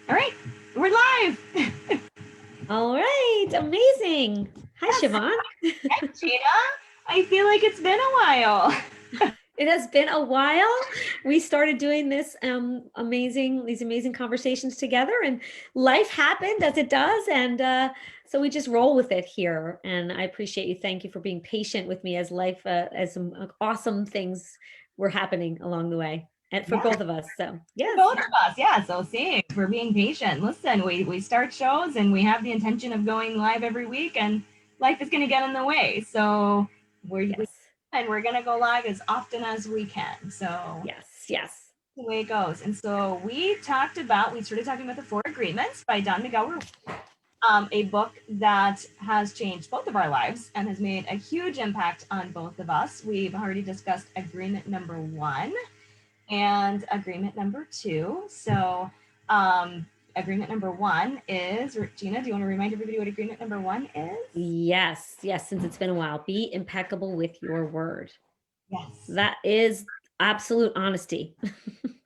All right, we're live. All right, amazing. Hi, Yes. Siobhan. Hi, Gina. I feel like it's been a while. It has been a while. We started doing these amazing conversations together, and life happened as it does, and so we just roll with it here. And I appreciate you. Thank you for being patient with me as life, as some awesome things were happening along the way, and for Yeah, both of us. So for yes, both of us. Yeah, so same. We're being patient. Listen, we start shows and we have the intention of going live every week, and life is going to get in the way. So we yes, and we're going to go live as often as we can. So yes. the way it goes. And so we started talking about the Four Agreements by Don Miguel Ruiz, a book that has changed both of our lives and has made a huge impact on both of us. We've already discussed agreement number 1 and agreement number 2. So, agreement number 1 is, Gina, do you want to remind everybody what agreement number 1 is? Yes, since it's been a while, be impeccable with your word. Yes. That is absolute honesty.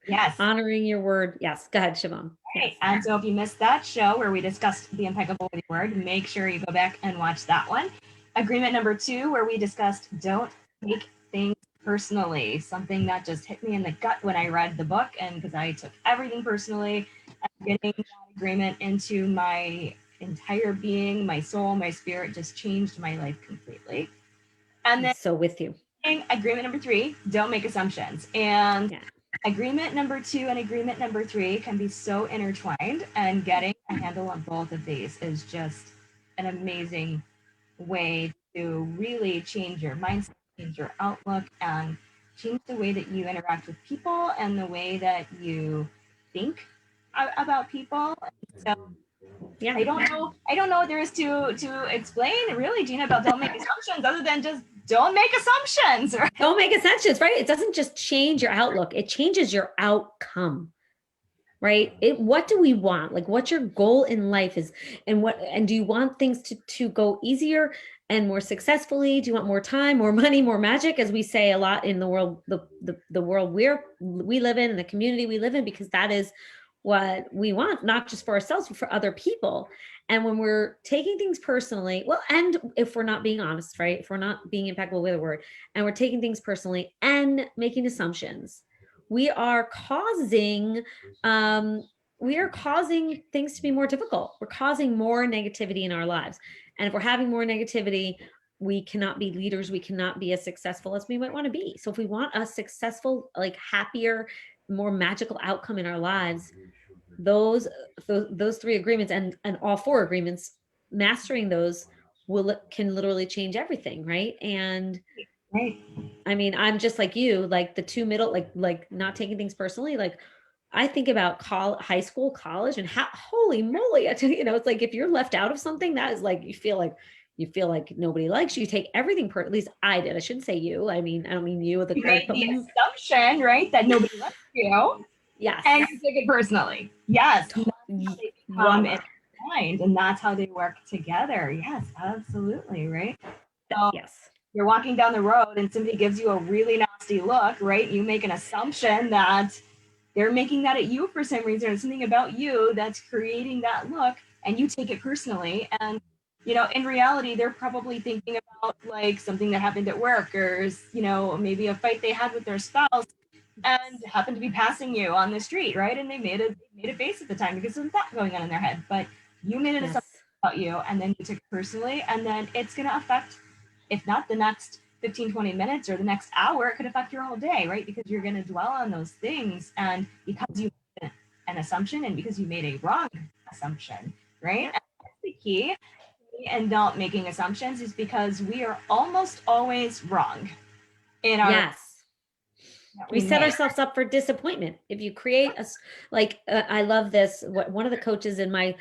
Yes. Honoring your word. Yes. Go ahead, Siobhan. Right. Yes. And so if you missed that show where we discussed the impeccable with your word, make sure you go back and watch that one. Agreement number 2, where we discussed don't take things personally, something that just hit me in the gut when I read the book, and because I took everything personally, and getting that agreement into my entire being, my soul, my spirit just changed my life completely. And I'm then so with you. agreement number 3, don't make assumptions. And Yeah. agreement number 2 and agreement number 3 can be so intertwined, and getting a handle on both of these is just an amazing way to really change your mindset, change your outlook, and change the way that you interact with people and the way that you think about people. So Yeah. I don't know what there is to explain really, Gina, about don't make assumptions other than just don't make assumptions, right? Don't make assumptions, right? It doesn't just change your outlook, it changes your outcome. Right? What do we want? Like what's your goal in life is, and do you want things to go easier and more successfully? Do you want more time, more money, more magic, as we say a lot in the world, the world we live in, and the community we live in, because that is what we want, not just for ourselves, but for other people. And when we're taking things personally, well, and if we're not being honest, right? If we're not being impeccable with a word, and we're taking things personally and making assumptions, we are causing um, we are causing things to be more difficult. We're causing more negativity in our lives. And if we're having more negativity, we cannot be leaders. We cannot be as successful as we might want to be. So if we want a successful, like happier, more magical outcome in our lives, those those three agreements and all four agreements, mastering those can literally change everything, right? And Right. I mean, I'm just like you, like the two middle, like not taking things personally. Like I think about high school, college, and how holy moly, I tell you, it's like if you're left out of something, that is like you feel like nobody likes you. You take everything at least I did. I shouldn't say you. I mean, I don't mean you with a You like, made but the assumption, right, that nobody likes you, yes, and you take it personally. Yes, and that's how they become well, intertwined, and that's how they work together. Yes, absolutely, right? So yes, you're walking down the road and somebody gives you a really nasty look, right? You make an assumption that they're making that at you for some reason, or something about you that's creating that look, and you take it personally. And in reality, they're probably thinking about like something that happened at work, or maybe a fight they had with their spouse, and happened to be passing you on the street, right? And they made a face at the time because of that going on in their head. But you made an assumption yes, about you, and then you took it personally, and then it's going to affect, if not the next 15, 20 minutes or the next hour, it could affect your whole day, right? Because you're going to dwell on those things, and because you made an assumption, and because you made a wrong assumption, right? yep, And that's the key. And not making assumptions is because we are almost always wrong in our yes. that We we set make. ourselves up for disappointment. If you create like I love this. What one of the coaches in my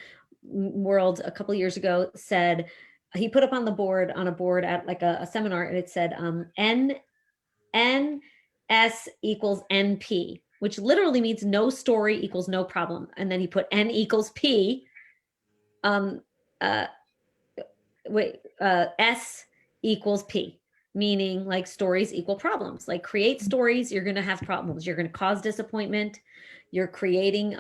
world a couple years ago said, he put up on a board at like a seminar, and it said N S equals NP, which literally means no story equals no problem. And then he put N equals P. Um, uh, S equals P, meaning like stories equal problems. Like create stories, you're going to have problems. You're going to cause disappointment. You're creating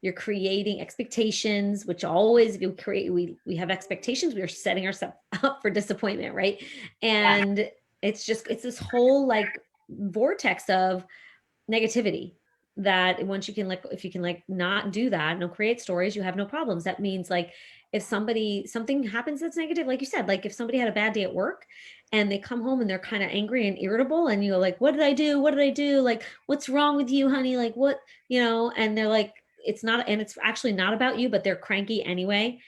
you're creating expectations, which always, if you create, we have expectations, we are setting ourselves up for disappointment, right? Yeah. And it's this whole like vortex of negativity, that once you can like, if you can like not do that, no create stories, you have no problems. That means like, if something happens that's negative, like you said, like if somebody had a bad day at work and they come home and they're kind of angry and irritable, and you're like, what did I do, what did I do, like what's wrong with you, honey, like what, and they're like, it's not, and it's actually not about you, but they're cranky anyway.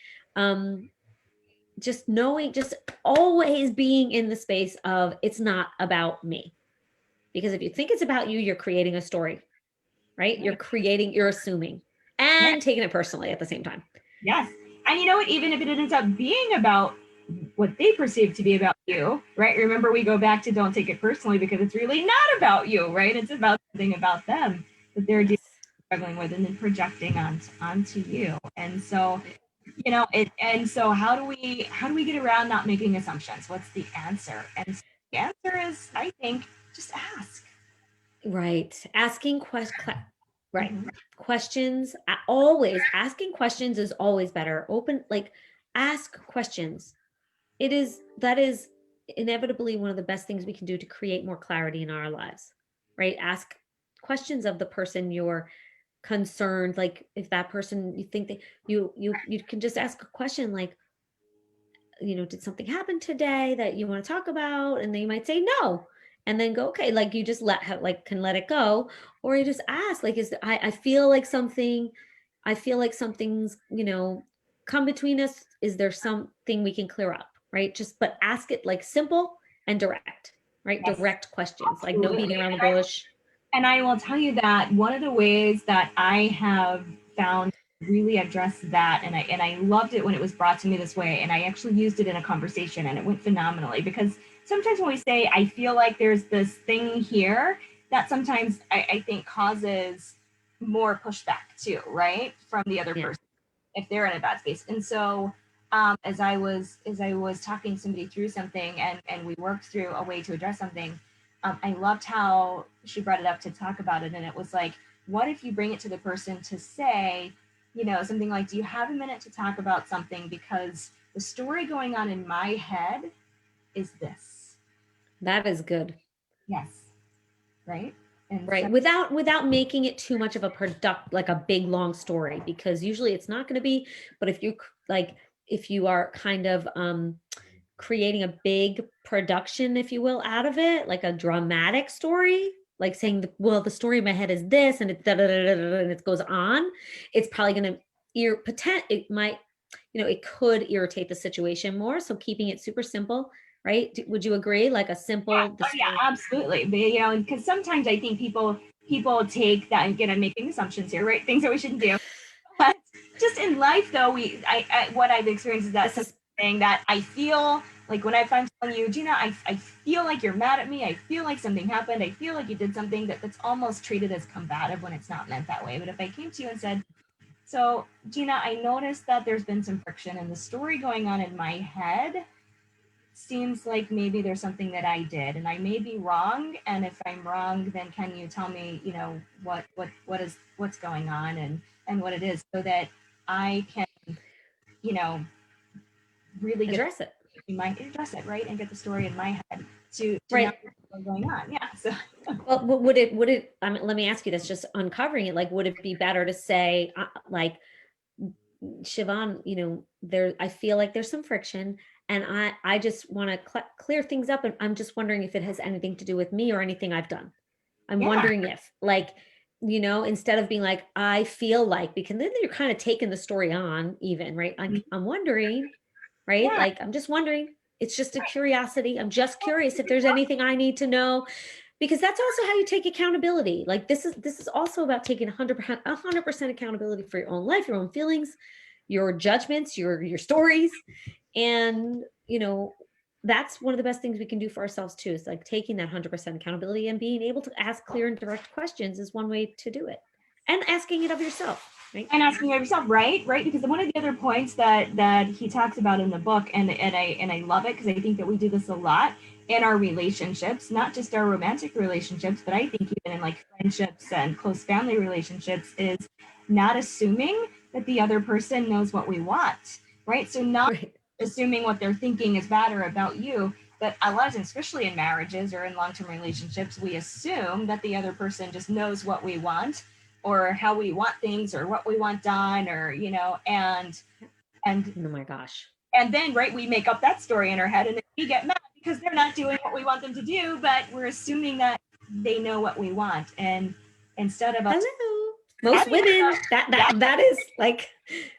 Just knowing, just always being in the space of, it's not about me. Because if you think it's about you, you're creating a story, right? You're assuming Yeah. and taking it personally at the same time. Yes. And you know what? Even if it ends up being about what they perceive to be about you, right? Remember, we go back to don't take it personally, because it's really not about you, right? It's about something about them that they're struggling with, and then projecting onto you. And so, and so how do we get around not making assumptions? What's the answer? And so the answer is, I think, just ask. Right. Asking right. Mhm. Questions. Always asking questions is always better. Open, like, ask questions. That is inevitably one of the best things we can do to create more clarity in our lives, right? Ask questions of the person you're concerned. Like if that person, you think that you can just ask a question like, did something happen today that you want to talk about? And they might say no. And then go, okay, like you just can let it go. Or you just ask, like, I feel like something's, come between us. Is there something we can clear up? Right. But ask it like simple and direct, right? Yes, Direct questions, like no beating absolutely. around the bush. And I will tell you that one of the ways that I have found really address that, and I loved it when it was brought to me this way, and I actually used it in a conversation, and it went phenomenally, because sometimes when we say, I feel like there's this thing here, that sometimes I think causes more pushback too, right? From the other person, if they're in a bad space. And so as I was talking somebody through something, and we worked through a way to address something, I loved how she brought it up to talk about it. And it was like, what if you bring it to the person to say, something like, do you have a minute to talk about something? Because the story going on in my head is this. That is good. Yes. Right. And Right. so, Without making it too much of like a big long story, because usually it's not going to be, but if you are kind of creating a big production, if you will, out of it, like a dramatic story, like saying, well, the story in my head is this, and it's and it goes on, it's probably going to it might, it could irritate the situation more. So keeping it super simple, right? Would you agree? Like a simple, yeah, absolutely. But, because sometimes I think people take that, and again, I'm making assumptions here, right? Things that we shouldn't do. But just in life, though, what I've experienced is that saying that I feel like, when I'm telling you, Gina, I feel like you're mad at me. I feel like something happened. I feel like you did something that's almost treated as combative when it's not meant that way. But if I came to you and said, so Gina, I noticed that there's been some friction, and the story going on in my head seems like maybe there's something that I did, and I may be wrong. And if I'm wrong, then can you tell me, what's going on, and what it is, so that I can, really address it. address it, right, and get the story in my head to Right. know what's going on. Yeah. So. Well, would it, let me ask you this, just uncovering it, like, would it be better to say, like, Siobhan, I feel like there's some friction, and I just want to clear things up, and I'm just wondering if it has anything to do with me or anything I've done. I'm wondering if, like, instead of being like, I feel like, because then you're kind of taking the story on, even, right? I'm wondering, right? Yeah. Like, I'm just wondering. It's just a curiosity. I'm just curious if there's anything I need to know, because that's also how you take accountability. Like, this is also about taking 100% accountability for your own life, your own feelings, your judgments, your stories. And, that's one of the best things we can do for ourselves too, is like taking that 100% accountability, and being able to ask clear and direct questions is one way to do it, and asking it of yourself. Right? And asking of yourself, right? Because one of the other points that he talks about in the book, and I love it, because I think that we do this a lot, in our relationships, not just our romantic relationships, but I think even in like friendships and close family relationships, is not assuming that the other person knows what we want, right? So not Right. assuming what they're thinking is bad or about you, but a lot of times, especially in marriages or in long-term relationships, we assume that the other person just knows what we want or how we want things or what we want done, or and Oh my gosh. and then right, we make up that story in our head, and then we get mad because they're not doing what we want them to do, but we're assuming that they know what we want, and instead of us Hello. Most having women, that yeah, that that is like,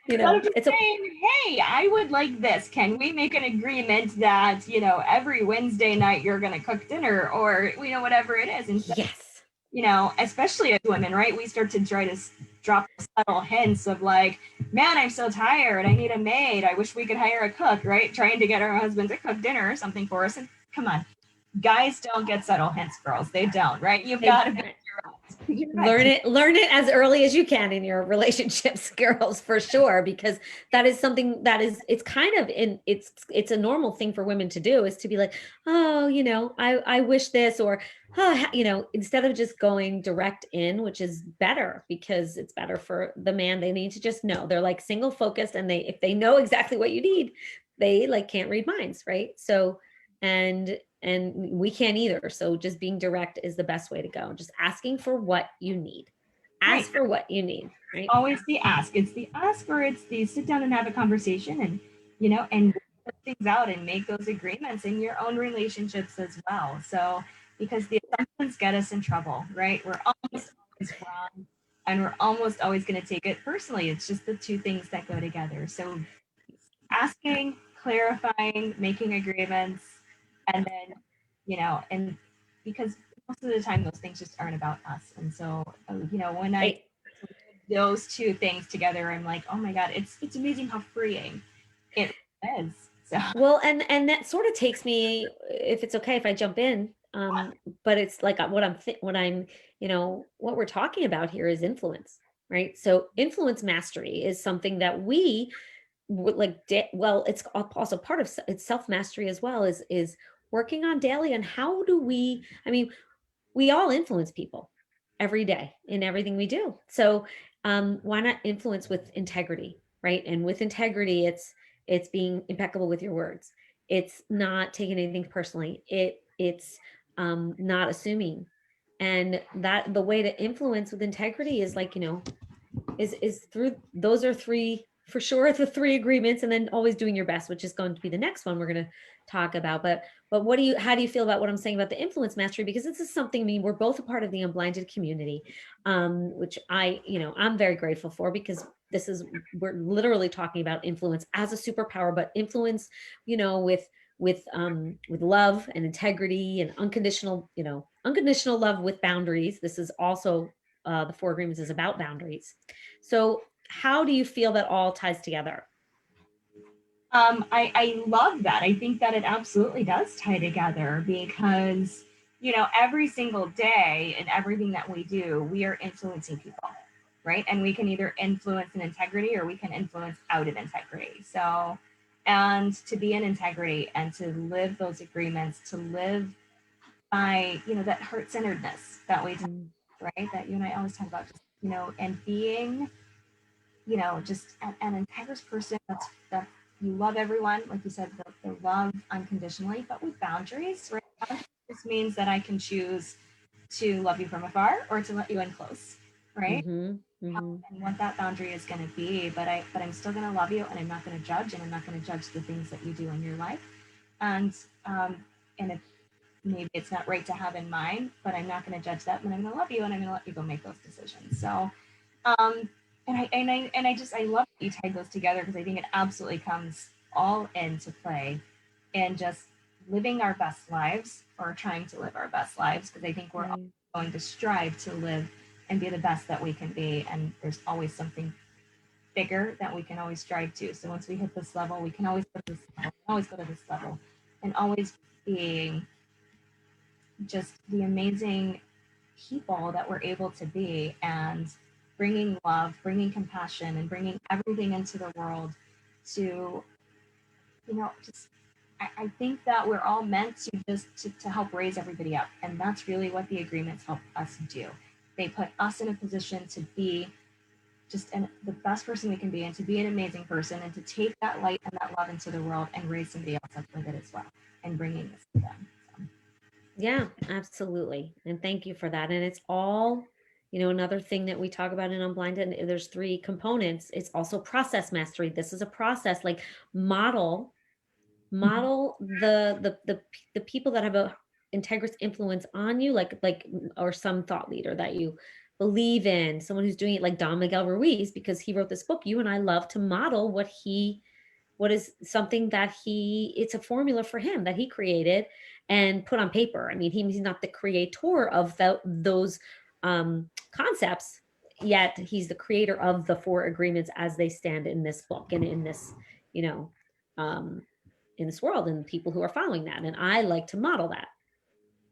instead of just it's a saying, hey, I would like this, can we make an agreement that every Wednesday night you're going to cook dinner, or whatever it is. And yes. especially as women, right, we start to try to drop subtle hints of like, man, I'm so tired, I need a maid, I wish we could hire a cook, right, trying to get our husband to cook dinner or something for us. And come on, guys don't get subtle hints, girls, they don't, right? You've got to be Learn it as early as you can in your relationships, girls, for sure, because that is something that is, it's kind of in, it's a normal thing for women to do, is to be like, oh, I wish this, or oh, instead of just going direct in, which is better because it's better for the man. They need to just know, they're like single focused, and if they know exactly what you need, they like can't read minds, right? So, and we can't either. So just being direct is the best way to go. Just asking for what you need. right. Ask for what you need, right? Always the ask. It's the ask, or it's the sit down and have a conversation, and and work things out and make those agreements in your own relationships as well. So because the assumptions get us in trouble, right? We're almost always wrong, and we're almost always going to take it personally. It's just the two things that go together. So asking, clarifying, making agreements, and then and because most of the time those things just aren't about us. And so when I Right. those two things together, I'm like, oh my God, it's amazing how freeing it is. So Well, and that sort of takes me, if it's okay if I jump in, but it's like what I'm, what we're talking about here is influence, right? So influence mastery is something that we like well, it's also part of it's self mastery as well, is working on daily. And how do we, I mean, we all influence people every day in everything we do. So why not influence with integrity, right? And with integrity, it's being impeccable with your words. It's not taking anything personally. It's not assuming. And that the way to influence with integrity is like, is through, those are three for sure, the three agreements, and then always doing your best, which is going to be the next one we're going to talk about. But how do you feel about what I'm saying about the influence mastery? Because this is something, I mean, we're both a part of the unblinded community, which I'm very grateful for, because we're literally talking about influence as a superpower, but influence, with love and integrity and unconditional love with boundaries. This is also the four agreements is about boundaries. So how do you feel that all ties together? I love that. I think that it absolutely does tie together because, every single day and everything that we do, we are influencing people, right? And we can either influence in integrity or we can influence out of integrity. So, and to be in integrity and to live those agreements, to live by, that heart centeredness that we talk, Mm, right? That you and I always talk about, just, and being just an integrous person that you love everyone, like you said, the love unconditionally, but with boundaries, right? Boundaries just means that I can choose to love you from afar or to let you in close, right? mm-hmm, mm-hmm. And what that boundary is going to be, but I'm still going to love you, and I'm not going to judge, and I'm not going to judge the things that you do in your life, and um, and if maybe it's not right to have in mind, but I'm not going to judge that, and I'm going to love you, and I'm going to let you go make those decisions. So um, and I love that you tied those together, because I think it absolutely comes all into play in just living our best lives, or trying to live our best lives, because I think we're all Right. going to strive to live and be the best that we can be, and there's always something bigger that we can always strive to. So once we hit this level, we can always go to this level, always go to this level, and always being just the amazing people that we're able to be, and bringing love, bringing compassion, and bringing everything into the world to, just I think that we're all meant to to help raise everybody up. And that's really what the agreements help us do. They put us in a position to be the best person we can be and to be an amazing person and to take that light and that love into the world and raise somebody else up with it as well and bringing this to them. So. Yeah, absolutely. And thank you for that. And it's all, another thing that we talk about in Unblinded, there's three components. It's also process mastery. This is a process, like model the people that have a integrous influence on you, or some thought leader that you believe in, someone who's doing it, like Don Miguel Ruiz, because he wrote this book. You and I love to model what is something that it's a formula for him that he created and put on paper. I mean, he's not the creator of those concepts, yet he's the creator of the four agreements as they stand in this book and in this, um, in this world, and people who are following that. And I like to model that.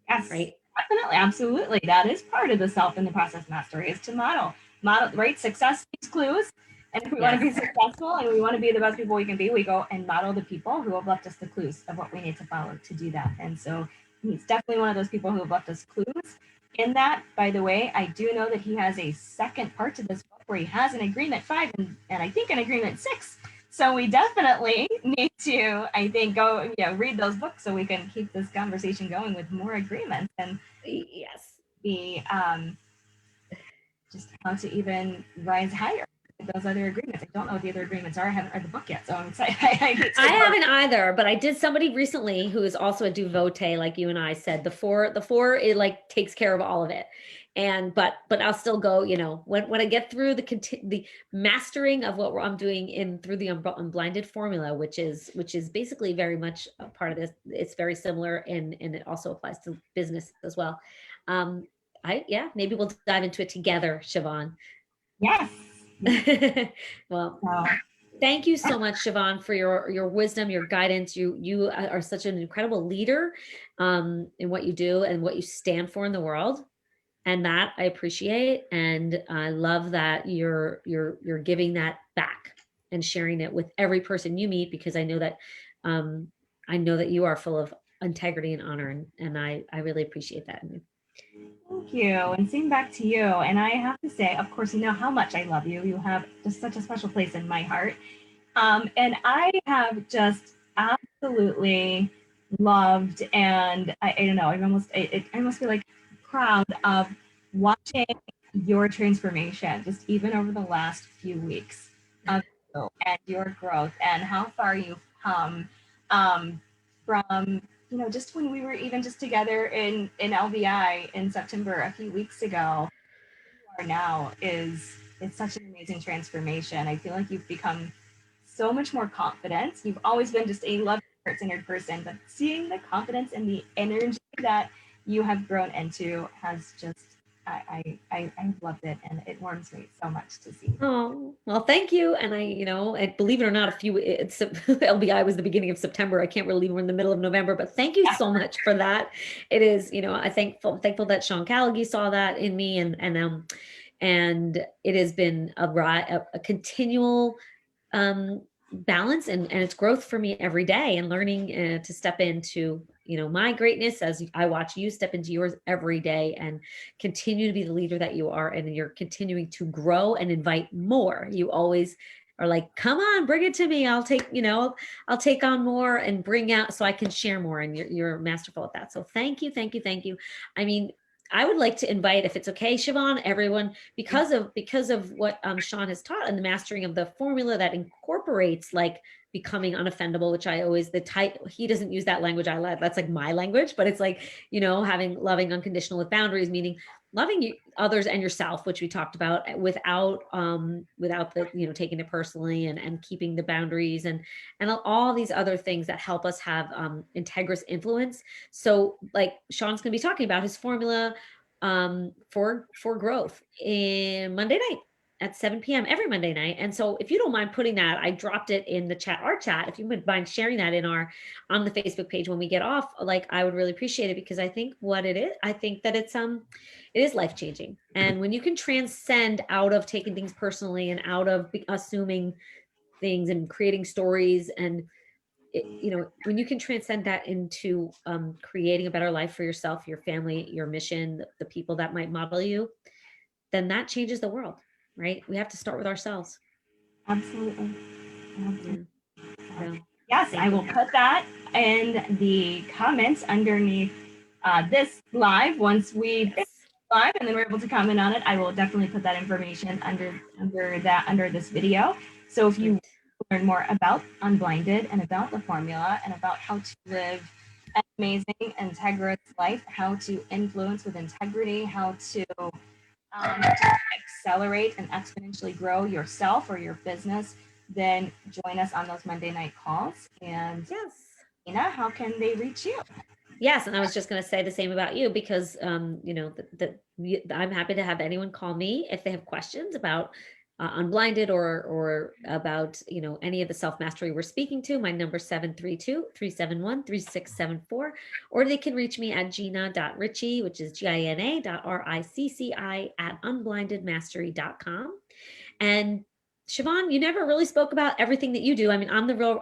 Yes, right? Definitely, absolutely. That is part of the self and the process mastery is to model, right? Success needs clues. And if we want to be successful and we want to be the best people we can be, we go and model the people who have left us the clues of what we need to follow to do that. And so he's definitely one of those people who have left us clues in that. By the way, I do know that he has a second part to this book where he has an agreement 5 and I think an agreement 6. So we definitely need to, I think, go read those books so we can keep this conversation going with more agreements and be just how to even rise higher with those other agreements. I don't know what the other agreements are. I haven't read the book yet, so I'm excited. I haven't either, but I did. Somebody recently who is also a devotee, like you and I said, the four, it like takes care of all of it. And but I'll still go, when I get through the mastering of what I'm doing through the Unblinded formula, which is basically very much a part of this. It's very similar and it also applies to business as well. Maybe we'll dive into it together, Siobhan. Yes. Well, thank you so much, Siobhan, for your wisdom, your guidance. You are such an incredible leader in what you do and what you stand for in the world. And that I appreciate. And I love that you're giving that back and sharing it with every person you meet, because I know that you are full of integrity and honor. And I really appreciate that. Thank you. And same back to you. And I have to say, of course, you know how much I love you. You have just such a special place in my heart. And I have just absolutely loved, and I don't know, I almost feel like proud of watching your transformation, just even over the last few weeks of you and your growth and how far you've come from, just when we were even just together in LBI in September a few weeks ago. Who you are now it's such an amazing transformation. I feel like you've become so much more confident. You've always been just a loving, heart-centered person, but seeing the confidence and the energy that you have grown into has just, I loved it, and it warms me so much to see. Oh, well, thank you. And I believe it or not, LBI was the beginning of September. I can't believe we're in the middle of November, but thank you so much for that. It is, I thankful that Sean Callaghy saw that in me, and it has been a continual balance and its growth for me every day, and learning to step into my greatness as I watch you step into yours every day and continue to be the leader that you are, and you're continuing to grow and invite more. You always are like, come on, bring it to me. I'll take on more and bring out so I can share more, and you're masterful at that. So thank you. I mean, I would like to invite, if it's okay, Siobhan, everyone, because of what Sean has taught and the mastering of the formula that incorporates like becoming unoffendable, which I always, he doesn't use that language. That's like my language, but it's like, having loving unconditional with boundaries, meaning loving others and yourself, which we talked about, without the, taking it personally, and keeping the boundaries and all these other things that help us have integrous influence. So like Sean's going to be talking about his formula for growth in Monday night at 7 p.m. every Monday night. And so if you don't mind putting that, I dropped it in the chat, our chat, if you would mind sharing that on the Facebook page when we get off, like I would really appreciate it, because I think that it is life-changing. And when you can transcend out of taking things personally and out of assuming things and creating stories, and you know, when you can transcend that into creating a better life for yourself, your family, your mission, the people that might model you, then that changes the world, right? We have to start with ourselves. Absolutely. Yeah. So Yes, thank I you. will put that in the comments underneath this live. Once we finish Yes. live and then we're able to comment on it, I will definitely put that information under this video. So if you Great. learn more about Unblinded and about the formula and about how to live an amazing, integrous life, how to influence with integrity, how to accelerate and exponentially grow yourself or your business, then join us on those Monday night calls. And Yes. Ina, how can they reach you? Yes, and I was just going to say the same about you because, you know, I'm happy to have anyone call me if they have questions about Unblinded or about, you know, any of the self mastery we're speaking to. My number 732-371-3674, or they can reach me at gina.ritchie, which is gina.ricci at unblindedmastery.com. And Siobhan, you never really spoke about everything that you do. I mean, I'm the real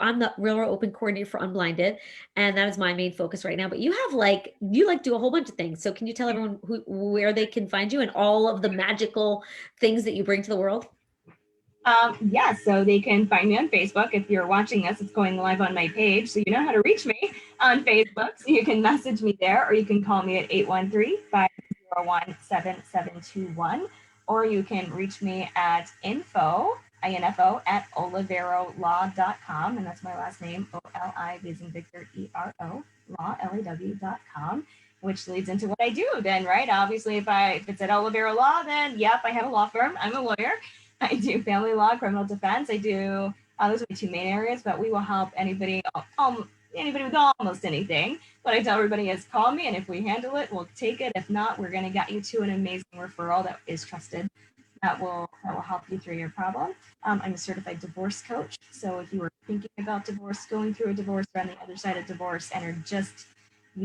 open coordinator for Unblinded, and that is my main focus right now. But you do a whole bunch of things. So can you tell everyone where they can find you and all of the magical things that you bring to the world? Yeah, so they can find me on Facebook. If you're watching this, it's going live on my page. So you know how to reach me on Facebook. So you can message me there, or you can call me at 813-501-7721. Or you can reach me at info at oliverolaw.com. And that's my last name, O-L-I, Victor, E-R-O, law, L-A-W.com, which leads into what I do then, right? Obviously, if it's at Olivero Law, then yep, I have a law firm. I'm a lawyer. I do family law, criminal defense. I do those are my two main areas, but we will help anybody with almost anything. What I tell everybody is call me, and if we handle it, we'll take it. If not, we're going to get you to an amazing referral that is trusted. That will help you through your problem. I'm a certified divorce coach. So if you were thinking about divorce, going through a divorce, or on the other side of divorce, and you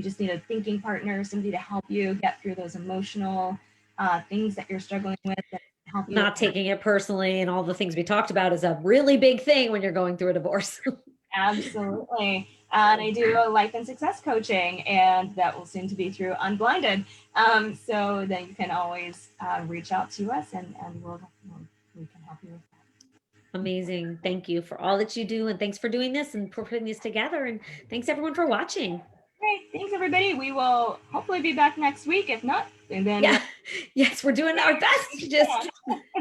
just need a thinking partner, somebody to help you get through those emotional things that you're struggling with, and help you. Not taking it personally and all the things we talked about is a really big thing when you're going through a divorce. Absolutely. And I do life and success coaching, and that will soon to be through Unblinded. So then you can always reach out to us, and we can help you with that. Amazing. Thank you for all that you do. And thanks for doing this and for putting this together. And thanks everyone for watching. Great. Thanks, everybody. We will hopefully be back next week. If not, and then yeah. Yes, we're doing our best. Just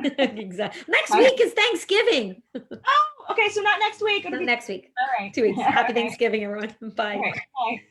exactly. Next week is Thanksgiving. Oh, okay. So not next week. Next week. All right. 2 weeks. Happy Thanksgiving, everyone. Bye. Bye.